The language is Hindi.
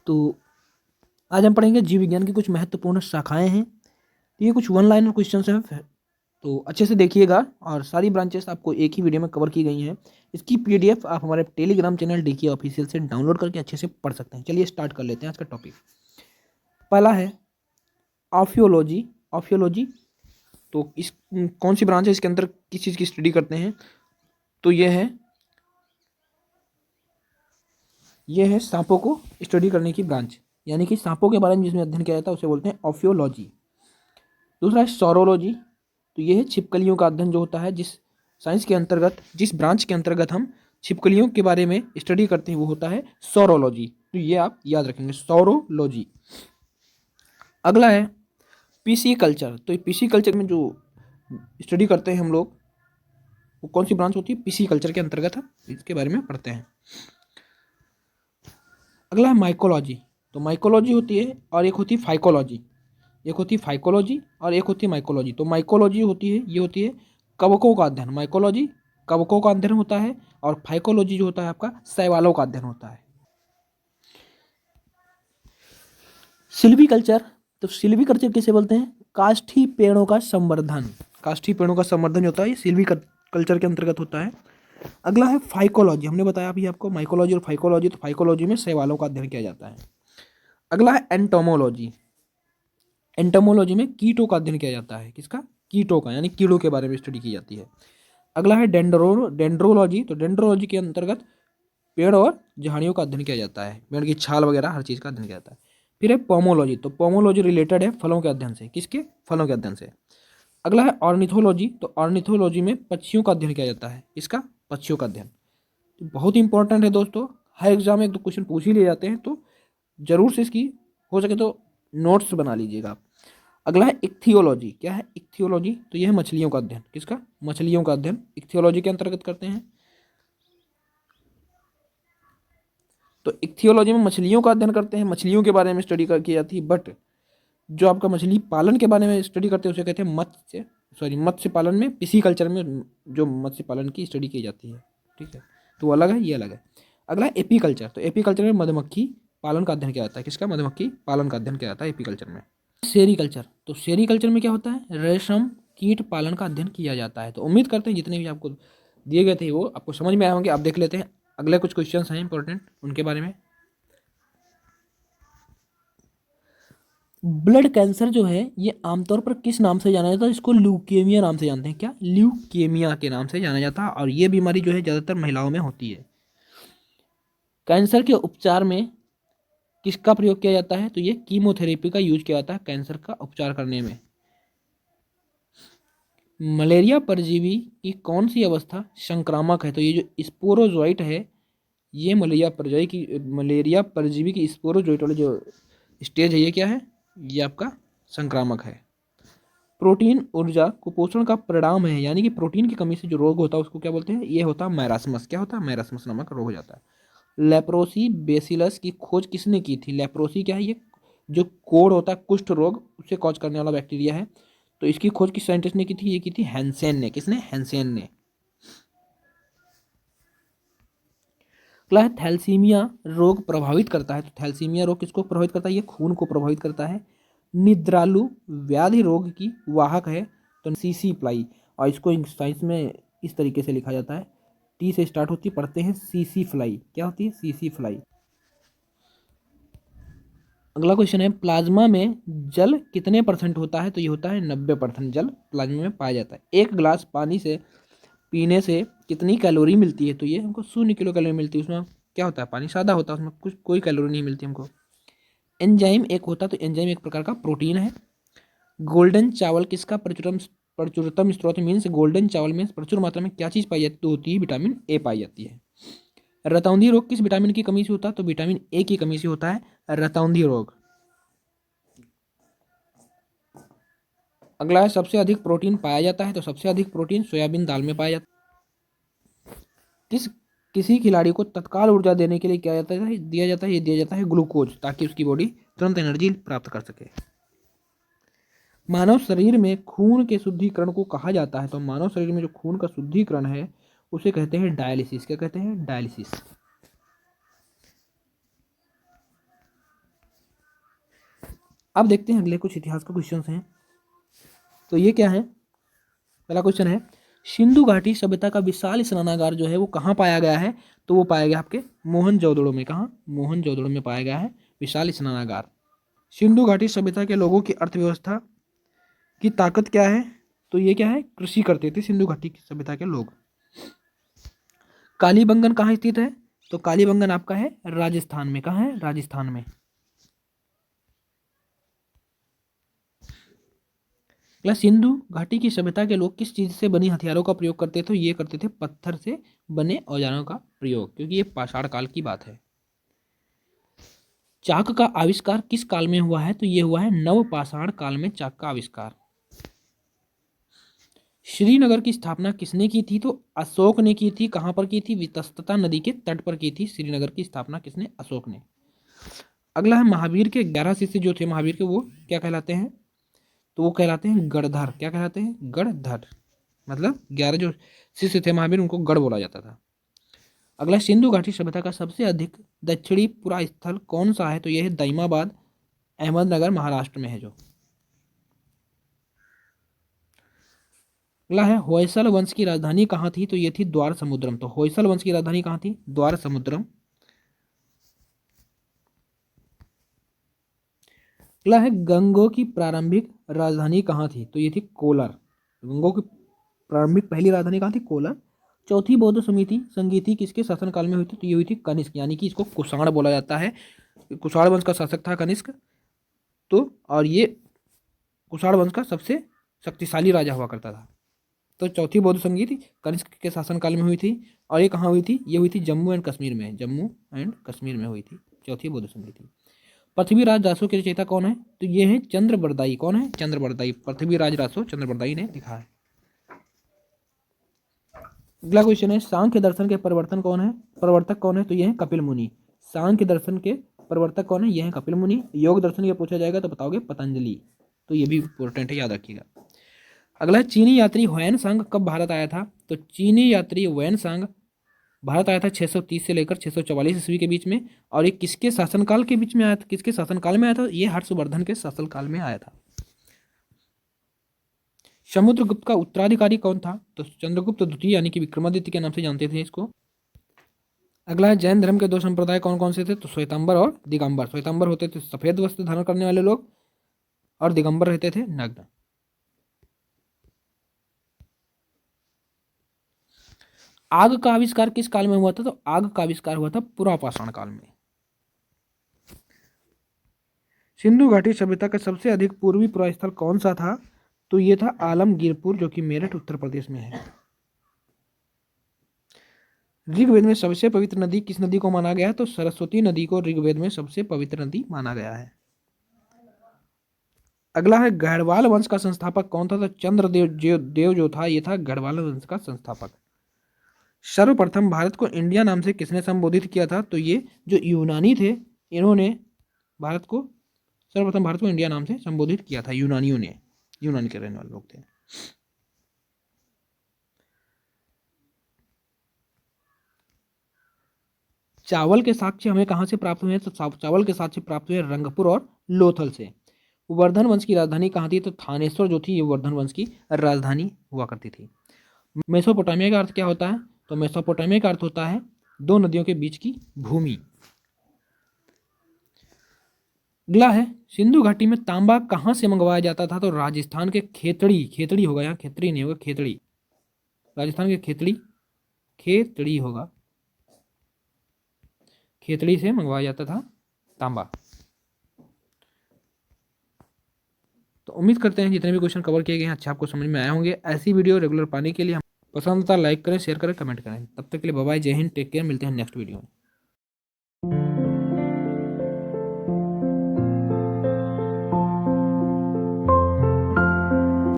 तो आज हम पढ़ेंगे जीव विज्ञान की कुछ महत्वपूर्ण शाखाएं हैं। तो ये कुछ वन लाइनर क्वेश्चन हैं, तो अच्छे से देखिएगा। और सारी ब्रांचेस आपको एक ही वीडियो में कवर की गई हैं। इसकी पीडीएफ आप हमारे टेलीग्राम चैनल डीके ऑफिशियल से डाउनलोड करके अच्छे से पढ़ सकते हैं। चलिए स्टार्ट कर लेते हैं आज का टॉपिक। पहला है ऑफियोलॉजी। ऑफियोलॉजी तो इस कौन सी ब्रांच है, इसके अंदर किस चीज़ की स्टडी करते हैं? तो ये है सांपों को स्टडी करने की ब्रांच, यानी कि सांपों के बारे में जिसमें अध्ययन किया जाता है उसे बोलते हैं ऑफियोलॉजी। दूसरा है सौरोलॉजी। तो ये है छिपकलियों का अध्ययन जो होता है, जिस साइंस के अंतर्गत, जिस ब्रांच के अंतर्गत हम छिपकलियों के बारे में स्टडी करते हैं वो होता है सौरोलॉजी। तो ये आप याद रखेंगे, सौरोलॉजी। अगला है पीसी कल्चर। तो पीसी कल्चर में जो स्टडी करते हैं हम लोग, वो कौन सी ब्रांच होती है? पीसी कल्चर के अंतर्गत हम इसके बारे में पढ़ते हैं। अगला है माइकोलॉजी। तो माइकोलॉजी होती है और एक होती है फाइकोलॉजी। एक होती है फाइकोलॉजी और एक होती है माइकोलॉजी। तो माइकोलॉजी होती है, ये होती है कवकों का अध्ययन। माइकोलॉजी कवकों का अध्ययन होता है और फाइकोलॉजी जो होता है आपका शैवालों का अध्ययन होता है। सिल्वीकल्चर। तो सिल्वीकल्चर किसे बोलते हैं? काष्ठी पेड़ों का संवर्धन। काष्ठी पेड़ों का संवर्धन होता है, ये सिल्वीकल्चर के अंतर्गत होता है। अगला है फाइकोलॉजी। हमने बताया अभी आपको माइकोलॉजी और फाइकोलॉजी। तो फाइकोलॉजी में शैवालों का अध्ययन किया जाता है। अगला है एंटोमोलॉजी। एंटोमोलॉजी में कीटों का अध्ययन किया जाता है। किसका? कीटों का, यानी कीड़ों के बारे में स्टडी की जाती है। अगला है डेंड्रोलॉजी। तो डेंड्रोलॉजी के अंतर्गत पेड़ और झाड़ियों का अध्ययन किया जाता है, पेड़ की छाल वगैरह हर चीज़ का अध्ययन किया जाता है। फिर है पोमोलॉजी। तो पोमोलॉजी रिलेटेड है फलों के अध्ययन से। किसके? फलों के अध्ययन से। अगला है ऑर्निथोलॉजी। तो ऑर्निथोलॉजी में पक्षियों का अध्ययन किया जाता है। इसका? पक्षियों का अध्ययन। तो बहुत इंपॉर्टेंट है दोस्तों, हर एग्जाम में एक दो क्वेश्चन पूछ ही ले जाते हैं, तो जरूर से इसकी हो सके तो नोट्स बना लीजिएगा आप। अगला है इक्थियोलॉजी। क्या है इक्थियोलॉजी? तो यह है मछलियों का अध्ययन। किसका? मछलियों का अध्ययन इक्थियोलॉजी के अंतर्गत करते हैं। तो इक्थियोलॉजी में मछलियों का अध्ययन करते हैं, मछलियों के बारे में स्टडी की जाती है। बट जो आपका मछली पालन के बारे में स्टडी करते हैं उसे कहते हैं मत्स्य पालन में, पिसी कल्चर में जो मत्स्य पालन की स्टडी की जाती है। ठीक है, तो वो अलग है, ये अलग है। अगला है एपीकल्चर। तो एपीकल्चर में मधुमक्खी पालन का अध्ययन किया जाता है। किसका? मधुमक्खी पालन का अध्ययन किया जाता है एपीकल्चर में। सेरीकल्चर। तो सेरीकल्चर में क्या होता है? रेशम कीट पालन का अध्ययन किया जाता है। तो उम्मीद करते हैं जितने भी आपको दिए गए थे वो आपको समझ में आए होंगे। आप देख लेते हैं अगले कुछ क्वेश्चन हैं इंपॉर्टेंट, उनके बारे में। ब्लड कैंसर जो है ये आमतौर पर किस नाम से जाना जाता है? इसको ल्यूकेमिया नाम से जानते हैं। क्या? ल्यूकेमिया के नाम से जाना जाता है। और ये बीमारी जो है ज़्यादातर महिलाओं में होती है। कैंसर के उपचार में किसका प्रयोग किया जाता है? तो ये कीमोथेरेपी का यूज किया जाता है कैंसर का उपचार करने में। मलेरिया परजीवी की कौन सी अवस्था संक्रामक है? तो ये जो स्पोरोजोइट है, ये मलेरिया परजीवी की स्पोरोजोइट वाली जो स्टेज है, ये क्या है? ये आपका संक्रामक है। प्रोटीन ऊर्जा कुपोषण का परिणाम है, यानी कि प्रोटीन की कमी से जो रोग होता है उसको क्या बोलते हैं? ये होता है मैरास्मस। क्या होता है? मैरास्मस नामक रोग हो जाता है। लेप्रोसी बेसिलस की खोज किसने की थी? लेप्रोसी क्या है? ये जो कोढ़ होता है, कुष्ठ रोग, उसे कॉज करने वाला बैक्टीरिया है। तो इसकी खोज किस साइंटिस्ट ने की थी? ये की थी हैंसेन ने। किसने? हैंसेन ने। अगला है थैलेसीमिया रोग प्रभावित करता है। तो थैलेसीमिया रोग किसको प्रभावित करता है? ये खून को प्रभावित करता है। निद्रालु व्याधि रोग की वाहक है। तो सीसी फ्लाई, और इसको साइंस में इस तरीके से लिखा जाता है, टी से स्टार्ट होती, पढ़ते हैं सीसी फ्लाई। क्या होती है? CC fly. अगला क्वेश्चन है प्लाज्मा में जल कितने परसेंट होता है? तो ये होता है 90% जल प्लाज्मा में पाया जाता है। एक गिलास पानी से पीने से कितनी कैलोरी मिलती है? तो ये हमको 0 किलो कैलोरी मिलती है। उसमें क्या होता है? पानी सादा होता है, उसमें कुछ कोई कैलोरी नहीं मिलती हमको। एंजाइम एक होता है, तो एंजाइम एक प्रकार का प्रोटीन है। गोल्डन चावल किसका प्रचुरतम स्रोत? मीन्स गोल्डन चावल में प्रचुर मात्रा में क्या चीज़ पाई जाती? तो होती है विटामिन ए पाई जाती है। रतौंधी रोग किस विटामिन की कमी से होता है? तो विटामिन ए की कमी से होता है रतौंधी रोग। अगला है सबसे अधिक प्रोटीन पाया जाता है। तो सबसे अधिक प्रोटीन सोयाबीन दाल में पाया जाता है। किसी खिलाड़ी को तत्काल ऊर्जा देने के लिए क्या जाता है? दिया जाता है, ये दिया जाता है ग्लूकोज, ताकि उसकी बॉडी तुरंत एनर्जी प्राप्त कर सके। मानव शरीर में खून के शुद्धिकरण को कहा जाता है। तो मानव शरीर में जो खून का शुद्धिकरण है उसे कहते हैं डायलिसिस। क्या कहते हैं? डायलिसिस। अब देखते हैं अगले कुछ इतिहास के क्वेश्चन हैं। तो ये क्या है, पहला क्वेश्चन है, सिंधु घाटी सभ्यता का विशाल स्नानागार जो है वो कहाँ पाया गया है? तो वो पाया गया आपके मोहनजोदड़ो में। कहाँ? मोहनजोदड़ो में पाया गया है विशाल स्नानागार। सिंधु घाटी सभ्यता के लोगों की अर्थव्यवस्था की ताकत क्या है? तो ये क्या है, कृषि करते थे सिंधु घाटी की सभ्यता के लोग। कालीबंगन कहाँ स्थित है? तो कालीबंगन आपका है राजस्थान में। कहाँ है? राजस्थान में। प्लस सिंधु घाटी की सभ्यता के लोग किस चीज से बनी हथियारों का प्रयोग करते थे? ये करते थे पत्थर से बने औजारों का प्रयोग, क्योंकि ये पाषाण काल की बात है। चाक का आविष्कार किस काल में हुआ है? तो ये हुआ है नवपाषाण काल में चाक का आविष्कार। श्रीनगर की स्थापना किसने की थी? तो अशोक ने की थी। कहां पर की थी? वितस्तता नदी के तट पर की थी श्रीनगर की स्थापना। किसने? अशोक ने। अगला है महावीर के 11 शिष्य जो थे महावीर के, वो क्या कहलाते हैं? तो वो कहलाते हैं गणधर। क्या कहलाते हैं? गणधर। मतलब 11 जो शिष्य थे महावीर, उनको गढ़ बोला जाता था। अगला, सिंधु घाटी सभ्यता का सबसे अधिक दक्षिणी पुरा स्थल कौन सा है? तो यह है दाइमाबाद, अहमदनगर, महाराष्ट्र में है जो। अगला है, होयसल वंश की राजधानी कहाँ थी? तो ये थी द्वार समुद्रम। तो होयसल वंश की राजधानी कहाँ थी? द्वार समुद्रम। अगला है, गंगों की प्रारंभिक राजधानी कहाँ थी? तो ये थी कोलार। गंगों की प्रारंभिक पहली राजधानी कहाँ थी? कोलार। चौथी बौद्ध समिति संगीति किसके शासनकाल में हुई थी? तो ये हुई थी कनिष्क, यानी कि इसको कुषाण बोला जाता है। कुषाण वंश का शासक था कनिष्क। तो और ये कुषाण वंश का सबसे शक्तिशाली राजा हुआ करता था। तो चौथी बौद्ध संगीति कनिष्क के शासनकाल में हुई थी। और ये कहाँ हुई थी? ये हुई थी जम्मू एंड कश्मीर में। जम्मू एंड कश्मीर में हुई थी चौथी बौद्ध संगीति। पृथ्वीराज रासो के रचयिता कौन है? तो ये है चंद्रबरदाई। कौन है? चंद्रबरदाई। पृथ्वीराज रासो चंद्रबरदाई ने लिखा है। अगला क्वेश्चन है, सांख्य दर्शन के प्रवर्तक कौन है? तो ये है कपिल मुनि। सांख्य दर्शन के प्रवर्तक कौन है? ये है कपिल मुनि। योग दर्शन ये पूछा जाएगा तो बताओगे पतंजलि। तो ये भी इंपॉर्टेंट है, याद रखिएगा। अगला है, चीनी यात्री ह्वेन सांग कब भारत आया था? तो चीनी यात्री ह्वेन सांग भारत आया था 630 से लेकर 644 ईस्वी के बीच में। और ये किसके शासनकाल के बीच में आया था? किसके शासनकाल में आया था? ये हर्षवर्धन के शासनकाल में आया था। समुद्रगुप्त का उत्तराधिकारी कौन था? तो चंद्रगुप्त द्वितीय, यानी कि विक्रमादित्य के नाम से जानते थे इसको। अगला है, जैन धर्म के दो संप्रदाय कौन कौन से थे? तो श्वेतांबर और दिगंबर। श्वेतांबर होते थे सफेद वस्त्र धारण करने वाले लोग, और दिगंबर रहते थे नग्न। आग का आविष्कार किस काल में हुआ था? तो आग का आविष्कार हुआ था पुरापाषाण काल में। सिंधु घाटी सभ्यता का सबसे अधिक पूर्वी पुरास्थल कौन सा था? तो ये था आलमगीरपुर, जो कि मेरठ उत्तर प्रदेश में है। ऋग्वेद में सबसे पवित्र नदी किस नदी को माना गया है? तो सरस्वती नदी को ऋग्वेद में सबसे पवित्र नदी माना गया है। अगला है, गढ़वाल वंश का संस्थापक कौन था? तो चंद्रदेव जो था, ये था गढ़वाल वंश का संस्थापक। सर्वप्रथम भारत को इंडिया नाम से किसने संबोधित किया था? तो ये जो यूनानी थे, इन्होंने सर्वप्रथम भारत को इंडिया नाम से संबोधित किया था। यूनानियों ने, यूनानी के रहने वाले लोग थे। चावल के साक्ष्य हमें कहाँ से प्राप्त हुए? तो चावल के साक्ष्य प्राप्त हुए रंगपुर और लोथल से। वर्धन वंश की राजधानी कहाँ थी? तो थानेश्वर जो थी, ये वर्धन वंश की राजधानी हुआ करती थी। मेसोपोटामिया का अर्थ क्या होता है? तो मेसोपोटामिया का अर्थ होता है दो नदियों के बीच की भूमि। अगला है, सिंधु घाटी में तांबा कहाँ से मंगवाया जाता था? तो राजस्थान के खेतड़ी होगा, यहाँ खेतड़ी नहीं होगा, खेतड़ी। राजस्थान के खेतड़ी होगा, खेतड़ी से मंगवाया जाता था तांबा। तो उम्मीद करते हैं जितने भी क्वेश्चन कवर किए गए हैं अच्छा आपको समझ में आए होंगे। ऐसी वीडियो रेगुलर पाने के लिए पसंद आता लाइक करें, शेयर करें, कमेंट करें। तब तक के लिए बाय बाय, जय हिंद, टेक केयर, मिलते हैं नेक्स्ट वीडियो में।